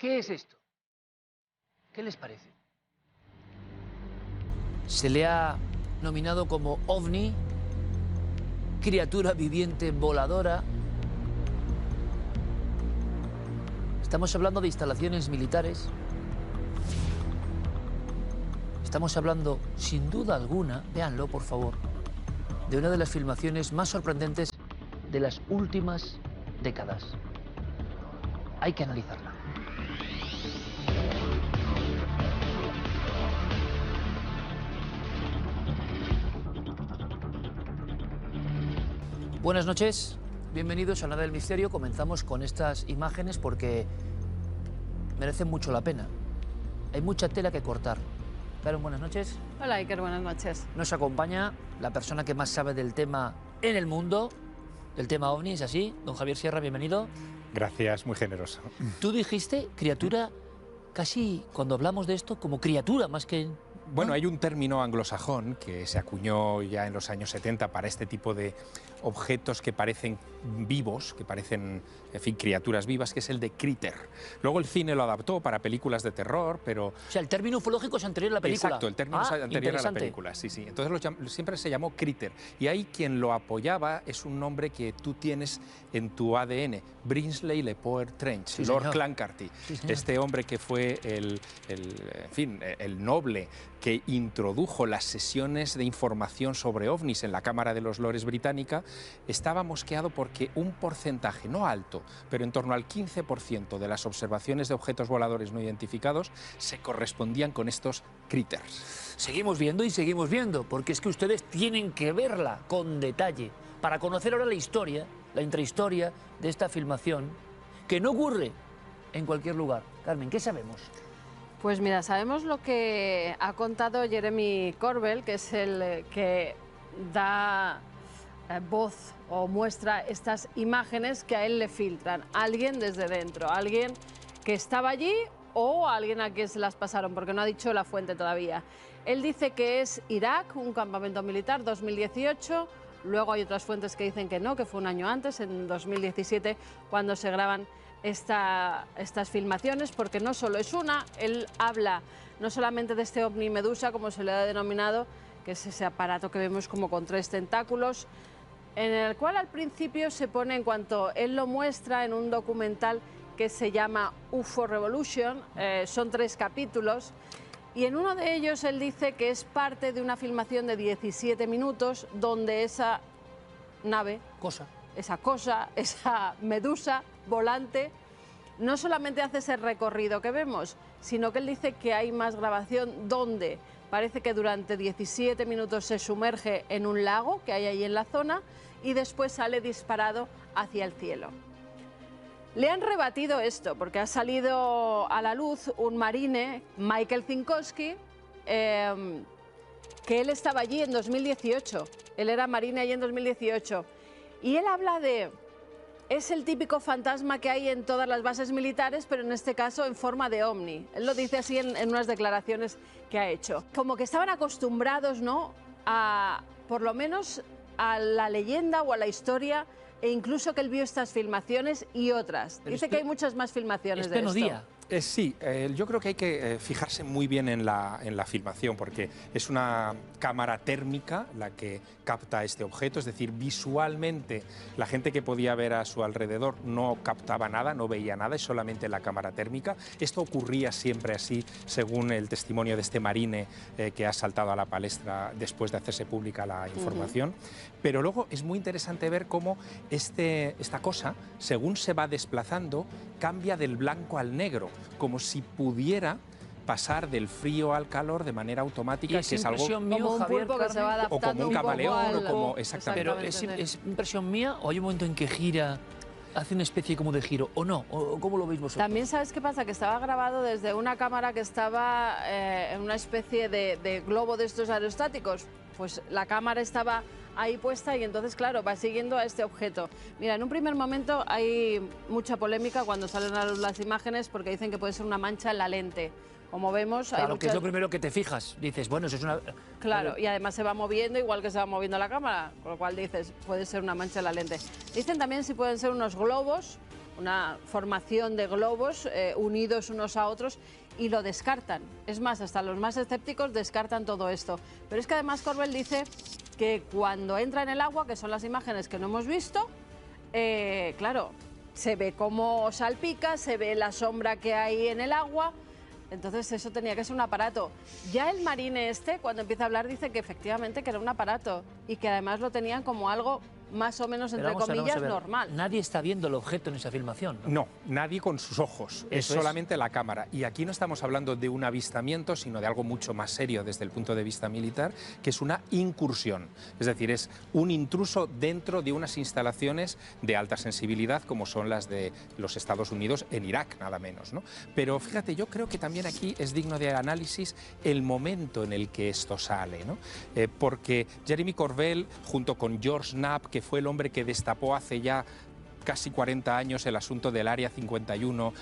¿Qué es esto? ¿Qué les parece? Se le ha nominado como OVNI, criatura viviente voladora. Estamos hablando de instalaciones militares. Estamos hablando, sin duda alguna, véanlo por favor, de una de las filmaciones más sorprendentes de las últimas décadas. Hay que analizarla. Buenas noches, bienvenidos a Nada del Misterio. Comenzamos con estas imágenes porque merecen mucho la pena. Hay mucha tela que cortar. Karen, buenas noches. Hola, Iker, buenas noches. Nos acompaña la persona que más sabe del tema en el mundo, del tema OVNI, ¿es así? Don Javier Sierra, bienvenido. Gracias, muy generoso. Tú dijiste criatura, casi cuando hablamos de esto, como criatura más que... Bueno, hay un término anglosajón que se acuñó ya en los años 70 para este tipo de objetos que parecen vivos, que parecen, en fin, criaturas vivas, que es el de critter. Luego el cine lo adaptó para películas de terror, pero... O sea, el término ufológico es anterior a la película. Exacto, el término es anterior a la película, sí, sí. Entonces siempre se llamó critter. Y ahí quien lo apoyaba es un nombre que tú tienes en tu ADN, Brinsley Le Poer Trench, sí, Lord señor. Clancarty. Sí, señor. Este hombre que fue en fin, el noble que introdujo las sesiones de información sobre ovnis en la Cámara de los Lores británica, estaba mosqueado porque un porcentaje, no alto, pero en torno al 15% de las observaciones de objetos voladores no identificados se correspondían con estos critters. Seguimos viendo y seguimos viendo, porque es que ustedes tienen que verla con detalle para conocer ahora la historia, la intrahistoria de esta filmación, que no ocurre en cualquier lugar. Carmen, ¿qué sabemos? Pues mira, sabemos lo que ha contado Jeremy Corbell, que es el que da voz o muestra estas imágenes que a él le filtran. Alguien desde dentro, alguien que estaba allí o alguien a quien se las pasaron, porque no ha dicho la fuente todavía. Él dice que es Irak, un campamento militar, 2018. Luego hay otras fuentes que dicen que no, que fue un año antes, en 2017, cuando se graban estas filmaciones, porque no solo es una. Él habla no solamente de este ovni medusa, como se le ha denominado, que es ese aparato que vemos como con 3 tentáculos, en el cual al principio se pone, en cuanto él lo muestra en un documental que se llama UFO Revolution, son 3 capítulos, y en uno de ellos él dice que es parte de una filmación de 17 minutos donde esa nave, esa medusa volante, no solamente hace ese recorrido que vemos, sino que él dice que hay más grabación donde parece que durante 17 minutos se sumerge en un lago que hay ahí en la zona y después sale disparado hacia el cielo. Le han rebatido esto porque ha salido a la luz un marine, Michael Zinkowski, que él estaba allí en 2018. Él era marine allí en 2018. Y él habla de... Es el típico fantasma que hay en todas las bases militares, pero en este caso en forma de ovni. Él lo dice así en unas declaraciones que ha hecho. Como que estaban acostumbrados, ¿no?, a, por lo menos, a la leyenda o a la historia, e incluso que él vio estas filmaciones y otras. Pero dice que hay muchas más filmaciones de esto. Día. Sí, yo creo que hay que fijarse muy bien en la filmación, porque es una cámara térmica la que capta este objeto, es decir, visualmente la gente que podía ver a su alrededor no captaba nada, no veía nada, es solamente la cámara térmica. Esto ocurría siempre así, según el testimonio de este marine que ha saltado a la palestra después de hacerse pública la información. Pero luego es muy interesante ver cómo esta cosa, según se va desplazando, cambia del blanco al negro, como si pudiera pasar del frío al calor de manera automática, ¿Y que es algo Como un pulpo que se va adaptando, o como un camaleón, o como exactamente. Pero ¿es impresión mía o hay un momento en que gira, hace una especie como de giro, o no? ¿O cómo lo veis vosotros? También, ¿sabes qué pasa? Que estaba grabado desde una cámara que estaba en una especie de globo de estos aerostáticos. Pues la cámara estaba ahí puesta y entonces, claro, va siguiendo a este objeto. Mira, en un primer momento hay mucha polémica cuando salen a las imágenes porque dicen que puede ser una mancha en la lente. Como vemos, claro, hay muchas... que es lo primero que te fijas. Dices, bueno, eso es una... Claro, y además se va moviendo igual que se va moviendo la cámara, con lo cual dices, puede ser una mancha en la lente. Dicen también si pueden ser unos globos una formación de globos unidos unos a otros, y lo descartan. Es más, hasta los más escépticos descartan todo esto. Pero es que además Corbell dice que cuando entra en el agua, que son las imágenes que no hemos visto, claro, se ve cómo salpica, se ve la sombra que hay en el agua. Entonces eso tenía que ser un aparato. Ya el marine cuando empieza a hablar, dice que efectivamente que era un aparato y que además lo tenían como algo más o menos, entre comillas, normal. Nadie está viendo el objeto en esa filmación, ¿no? No, nadie con sus ojos, es solamente la cámara. Y aquí no estamos hablando de un avistamiento, sino de algo mucho más serio desde el punto de vista militar, que es una incursión. Es decir, es un intruso dentro de unas instalaciones de alta sensibilidad, como son las de los Estados Unidos en Irak, nada menos, ¿no? Pero fíjate, yo creo que también aquí es digno de análisis el momento en el que esto sale, ¿no? Porque Jeremy Corbell, junto con George Knapp, que fue el hombre que destapó hace ya casi 40 años el asunto del Área 51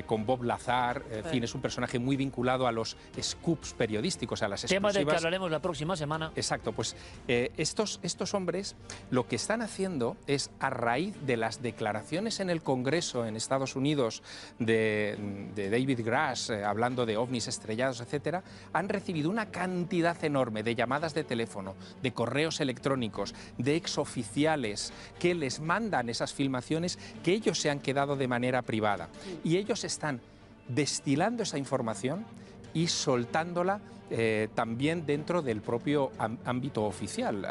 con Bob Lazar, en fin, es un personaje muy vinculado a los scoops periodísticos, a las exclusivas. Tema del que hablaremos la próxima semana. Exacto, pues estos hombres lo que están haciendo es, a raíz de las declaraciones en el Congreso en Estados Unidos de David Grush, hablando de ovnis estrellados, etcétera, han recibido una cantidad enorme de llamadas de teléfono, de correos electrónicos, de exoficiales que les mandan esas filmaciones que ellos se han quedado de manera privada. Y ellos están destilando esa información y soltándola también dentro del propio ámbito oficial.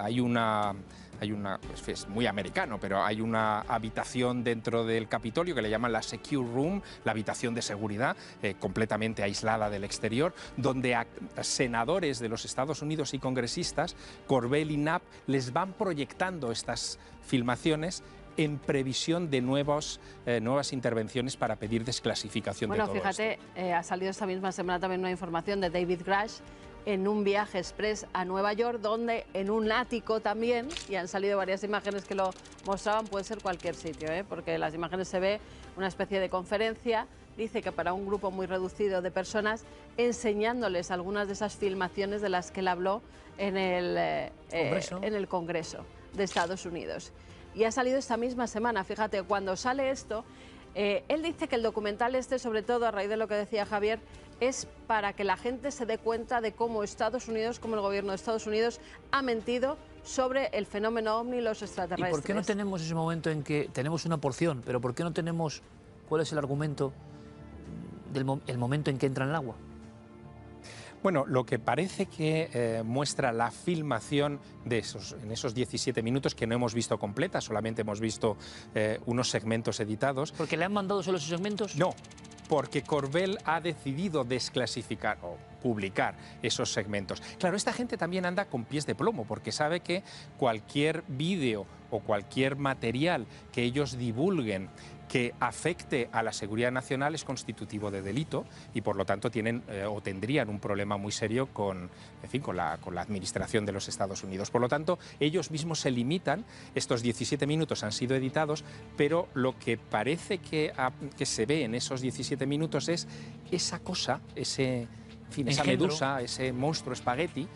Pues es muy americano, pero hay una habitación dentro del Capitolio que le llaman la Secure Room, la habitación de seguridad, completamente aislada del exterior, donde a senadores de los Estados Unidos y congresistas, Corbell y Knapp, les van proyectando estas filmaciones en previsión de nuevas intervenciones para pedir desclasificación de todo esto. Bueno, fíjate, ha salido esta misma semana también una información de David Grush en un viaje express a Nueva York, donde en un ático también, y han salido varias imágenes que lo mostraban, puede ser cualquier sitio, porque en las imágenes se ve una especie de conferencia, dice que para un grupo muy reducido de personas, enseñándoles algunas de esas filmaciones de las que él habló en el Congreso de Estados Unidos. Y ha salido esta misma semana, fíjate, cuando sale esto, él dice que el documental sobre todo a raíz de lo que decía Javier, es para que la gente se dé cuenta de cómo Estados Unidos, cómo el gobierno de Estados Unidos ha mentido sobre el fenómeno ovni y los extraterrestres. ¿Y por qué no tenemos ese momento en que tenemos una porción, pero por qué no tenemos cuál es el argumento del momento en que entra en el agua? Bueno, lo que parece que muestra la filmación en esos 17 minutos, que no hemos visto completa, solamente hemos visto unos segmentos editados. ¿Porque le han mandado solo esos segmentos? No, porque Corbell ha decidido desclasificar o publicar esos segmentos. Claro, esta gente también anda con pies de plomo, porque sabe que cualquier vídeo o cualquier material que ellos divulguen que afecte a la seguridad nacional es constitutivo de delito y por lo tanto tienen o tendrían un problema muy serio con la administración de los Estados Unidos. Por lo tanto, ellos mismos se limitan, estos 17 minutos han sido editados, pero lo que parece que se ve en esos 17 minutos es esa cosa, esa medusa, ese monstruo espagueti,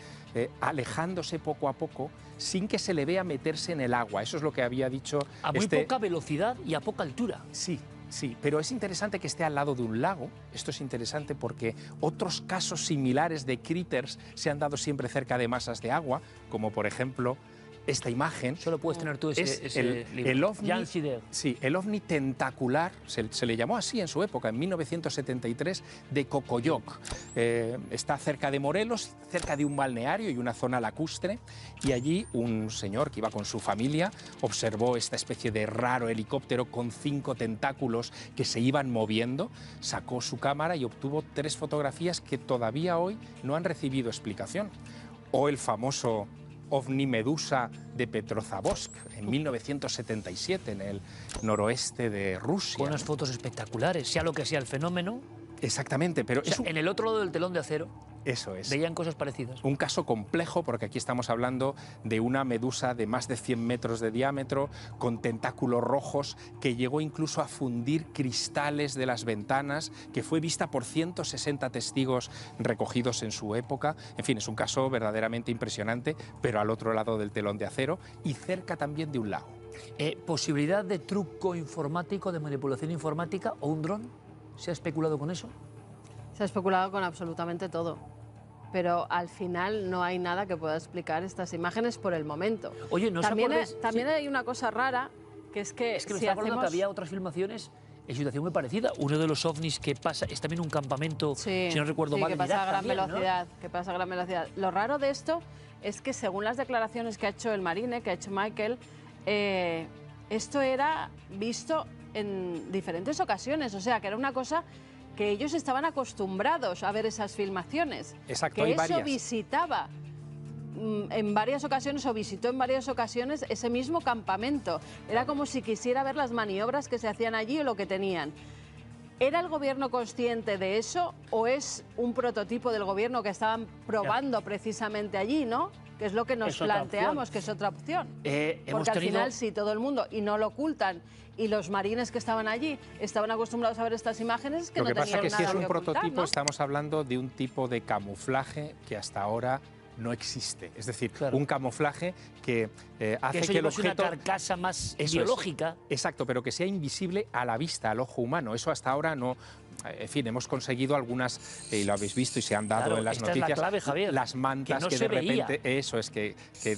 alejándose poco a poco, sin que se le vea meterse en el agua. Eso es lo que había dicho. A muy poca velocidad y a poca altura. Sí, sí, pero es interesante que esté al lado de un lago. Esto es interesante porque otros casos similares de critters se han dado siempre cerca de masas de agua, como por ejemplo esta imagen. Solo puedes tener tú ese libro. El ovni, Jan Sider. Sí, el ovni tentacular, se le llamó así en su época, en 1973, de Cocoyoc. Está cerca de Morelos, cerca de un balneario y una zona lacustre, y allí un señor que iba con su familia observó esta especie de raro helicóptero con 5 tentáculos que se iban moviendo, sacó su cámara y obtuvo 3 fotografías que todavía hoy no han recibido explicación. O el famoso ovni medusa de Petrozavodsk en 1977 en el noroeste de Rusia. Con unas fotos espectaculares, sea lo que sea el fenómeno. Exactamente, pero en el otro lado del telón de acero. Eso es. Veían cosas parecidas. Un caso complejo porque aquí estamos hablando de una medusa de más de 100 metros de diámetro con tentáculos rojos que llegó incluso a fundir cristales de las ventanas, que fue vista por 160 testigos recogidos en su época. En fin, es un caso verdaderamente impresionante, pero al otro lado del telón de acero y cerca también de un lago. ¿Posibilidad de truco informático, de manipulación informática o un dron? ¿Se ha especulado con eso? Se ha especulado con absolutamente todo, pero al final no hay nada que pueda explicar estas imágenes por el momento. Oye, ¿no también os acordáis? también hay una cosa rara, que es que Me si estoy acordando que hacemos... había otras filmaciones en situación muy parecida. Uno de los ovnis que pasa es también un campamento, Sí, si no recuerdo sí, mal, que en pasa a Irak gran también, ¿no? velocidad, que pasa a gran velocidad. Lo raro de esto es que según las declaraciones que ha hecho el marine, que ha hecho Michael, esto era visto en diferentes ocasiones, o sea, que era una cosa que ellos estaban acostumbrados a ver esas filmaciones. Exacto, que hay eso varias. visitaba en varias ocasiones o visitó en varias ocasiones ese mismo campamento. Era como si quisiera ver las maniobras que se hacían allí o lo que tenían. ¿Era el gobierno consciente de eso o es un prototipo del gobierno que estaban probando precisamente allí, ¿no? Que es lo que nos Es otra planteamos, opción. que es otra opción. Hemos Porque al tenido... final, si todo el mundo, y no lo ocultan, y los marines que estaban allí estaban acostumbrados a ver estas imágenes, que Lo no que pasa tenían es que si nada es un que ocultar, prototipo, ¿no? estamos hablando de un tipo de camuflaje que hasta ahora no existe. Es decir, Claro. un camuflaje que hace eso que el lleva una objeto... carcasa más Eso es. biológica. Exacto, pero que sea invisible a la vista, al ojo humano. Eso hasta ahora no... En fin, hemos conseguido algunas, y lo habéis visto y se han dado Claro, en las esta es la noticias, clave, Javier, las mantas que no que se de repente... veía. Eso es que...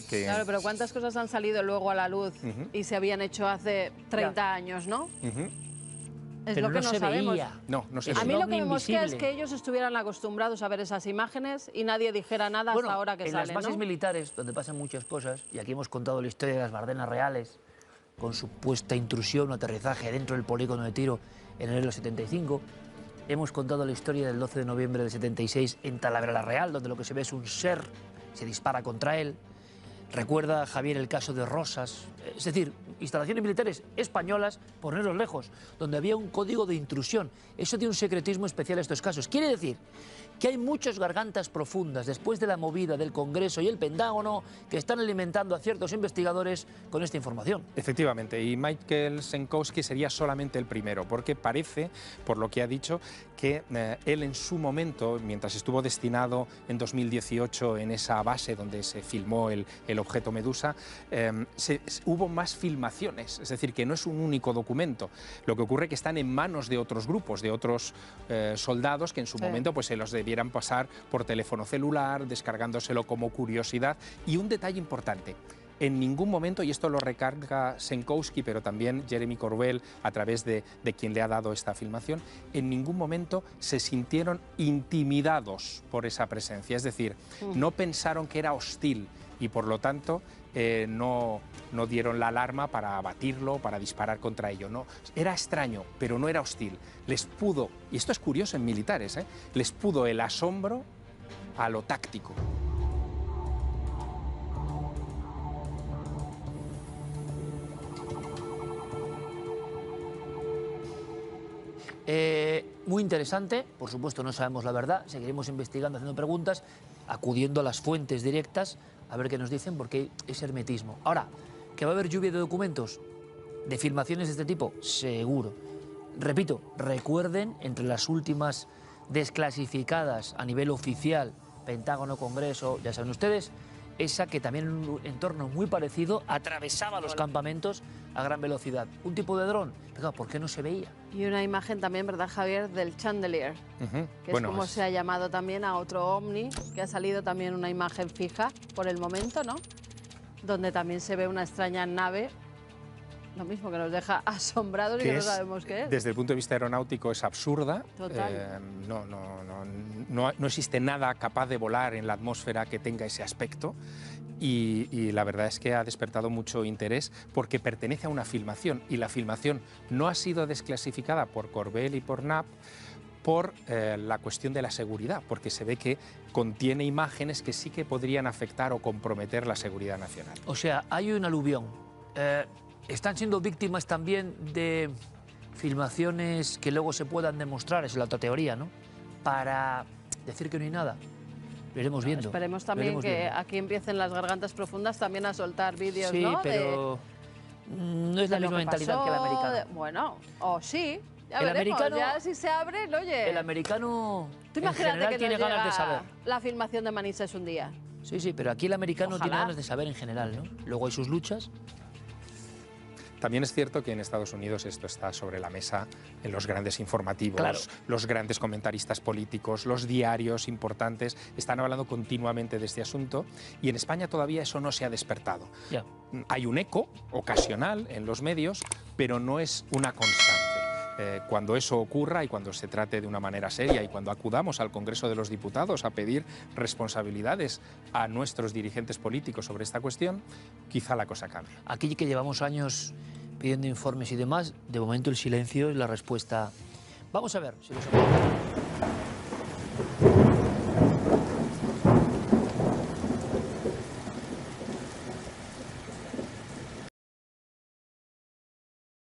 Claro, pero ¿cuántas cosas han salido luego a la luz y se habían hecho hace 30 años, no? Ujú. Es Pero lo que no no se sabemos. veía. No, no sé. Es A mí un lo ovni que me mosquea es invisible. que ellos estuvieran acostumbrados a ver esas imágenes y nadie dijera nada Bueno, hasta ahora que en salen, las bases ¿no? militares, donde pasan muchas cosas, y aquí hemos contado la historia de las Bardenas Reales, con supuesta intrusión o aterrizaje dentro del polígono de tiro en enero del 75, hemos contado la historia del 12 de noviembre del 76 en Talavera la Real, donde lo que se ve es un ser, se dispara contra él. Recuerda, Javier, el caso de Rosas, es decir, instalaciones militares españolas, por no irnos lejos, donde había un código de intrusión. Eso tiene un secretismo especial a estos casos. Quiere decir que hay muchas gargantas profundas después de la movida del Congreso y el Pentágono que están alimentando a ciertos investigadores con esta información. Efectivamente, y Michael Senkowski sería solamente el primero, porque parece, por lo que ha dicho, que él en su momento, mientras estuvo destinado en 2018 en esa base donde se filmó el objeto Medusa, hubo más filmaciones, es decir, que no es un único documento. Lo que ocurre es que están en manos de otros grupos, de otros soldados que en su momento pues, se los debieran pasar por teléfono celular, descargándoselo como curiosidad. Y un detalle importante. En ningún momento, y esto lo recarga Senkowski, pero también Jeremy Corbell a través de quien le ha dado esta filmación, en ningún momento se sintieron intimidados por esa presencia. Es decir, no pensaron que era hostil y por lo tanto no dieron la alarma para abatirlo, para disparar contra ello. No, era extraño, pero no era hostil. Les pudo, y esto es curioso en militares, les pudo el asombro a lo táctico. Muy interesante, por supuesto no sabemos la verdad, seguiremos investigando, haciendo preguntas, acudiendo a las fuentes directas, a ver qué nos dicen, porque es hermetismo. Ahora, ¿que va a haber lluvia de documentos, de filmaciones de este tipo? Seguro. Repito, recuerden, entre las últimas desclasificadas a nivel oficial, Pentágono, Congreso, ya saben ustedes, esa que también en un entorno muy parecido atravesaba los campamentos a gran velocidad. Un tipo de dron, pero ¿por qué no se veía? Y una imagen también, ¿verdad, Javier?, del Chandelier, que es como se ha llamado también a otro ovni, que ha salido también una imagen fija por el momento, ¿no? Donde también se ve una extraña nave, lo mismo que nos deja asombrados y que no sabemos qué es. Desde el punto de vista aeronáutico es absurda. Total. No existe nada capaz de volar en la atmósfera que tenga ese aspecto. Y la verdad es que ha despertado mucho interés porque pertenece a una filmación y la filmación no ha sido desclasificada por Corbell y por Knapp por la cuestión de la seguridad, porque se ve que contiene imágenes que sí que podrían afectar o comprometer la seguridad nacional. O sea, hay un aluvión. ¿Están siendo víctimas también de filmaciones que luego se puedan demostrar? Es la otra teoría, ¿no? Para decir que no hay nada. Lo iremos viendo. Esperemos también que aquí empiecen las gargantas profundas también a soltar vídeos, sí, ¿no? Pero no es la misma mentalidad que el americano. Bueno, o sí. Ya el veremos, americano, ya si se abren, oye. El americano Tú en imagínate general que tiene nos ganas de llega saber. la filmación de Manises un día. Sí, sí, pero aquí el americano Ojalá. tiene ganas de saber en general, ¿no? Luego hay sus luchas. También es cierto que en Estados Unidos esto está sobre la mesa en los grandes informativos, Claro. los grandes comentaristas políticos, los diarios importantes están hablando continuamente de este asunto y en España todavía eso no se ha despertado. Ya. Hay un eco ocasional en los medios, pero no es una constante. Cuando eso ocurra y cuando se trate de una manera seria y cuando acudamos al Congreso de los Diputados a pedir responsabilidades a nuestros dirigentes políticos sobre esta cuestión, quizá la cosa cambie. Aquí que llevamos años pidiendo informes y demás, de momento el silencio es la respuesta. Vamos a ver si los